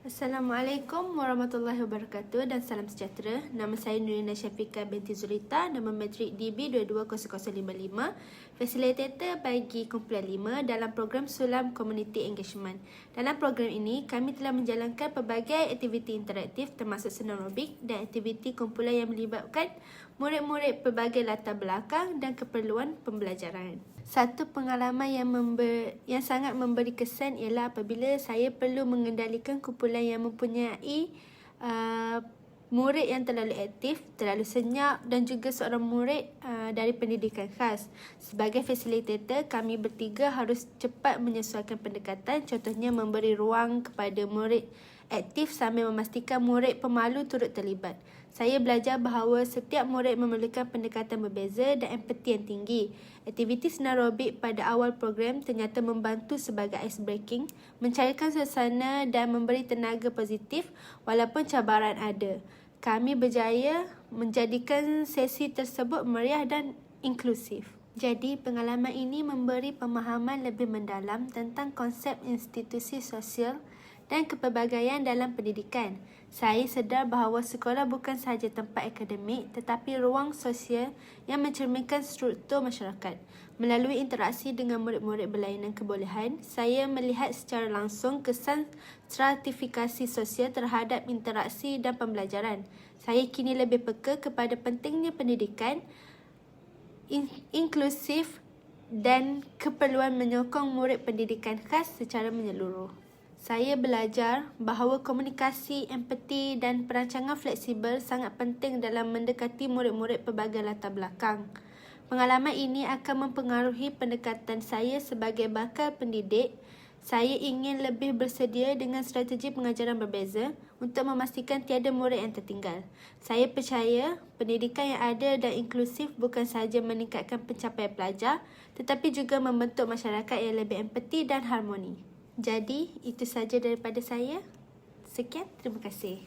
Assalamualaikum warahmatullahi wabarakatuh dan salam sejahtera. Nama saya Nurina Syafiqah binti Zulita, nama matrik DB220055, fasilitator bagi kumpulan 5 dalam program Sulam Community Engagement. Dalam program ini, kami telah menjalankan pelbagai aktiviti interaktif termasuk senam aerobik dan aktiviti kumpulan yang melibatkan murid-murid pelbagai latar belakang dan keperluan pembelajaran. Satu pengalaman yang sangat memberi kesan ialah apabila saya perlu mengendalikan kumpulan yang mempunyai murid yang terlalu aktif, terlalu senyap dan juga seorang murid dari pendidikan khas. Sebagai fasilitator, kami bertiga harus cepat menyesuaikan pendekatan, contohnya memberi ruang kepada murid aktif sambil memastikan murid pemalu turut terlibat. Saya belajar bahawa setiap murid memerlukan pendekatan berbeza dan empati yang tinggi. Aktiviti senam aerobik pada awal program ternyata membantu sebagai ice breaking, mencarikan suasana dan memberi tenaga positif walaupun cabaran ada. Kami berjaya menjadikan sesi tersebut meriah dan inklusif. Jadi, pengalaman ini memberi pemahaman lebih mendalam tentang konsep institusi sosial dan kepelbagaian dalam pendidikan. Saya sedar bahawa sekolah bukan sahaja tempat akademik tetapi ruang sosial yang mencerminkan struktur masyarakat. Melalui interaksi dengan murid-murid berlainan kebolehan, saya melihat secara langsung kesan stratifikasi sosial terhadap interaksi dan pembelajaran. Saya kini lebih peka kepada pentingnya pendidikan inklusif dan keperluan menyokong murid pendidikan khas secara menyeluruh. Saya belajar bahawa komunikasi, empati dan perancangan fleksibel sangat penting dalam mendekati murid-murid pelbagai latar belakang. Pengalaman ini akan mempengaruhi pendekatan saya sebagai bakal pendidik. Saya ingin lebih bersedia dengan strategi pengajaran berbeza untuk memastikan tiada murid yang tertinggal. Saya percaya pendidikan yang adil dan inklusif bukan sahaja meningkatkan pencapaian pelajar tetapi juga membentuk masyarakat yang lebih empati dan harmoni. Jadi, itu saja daripada saya. Sekian, terima kasih.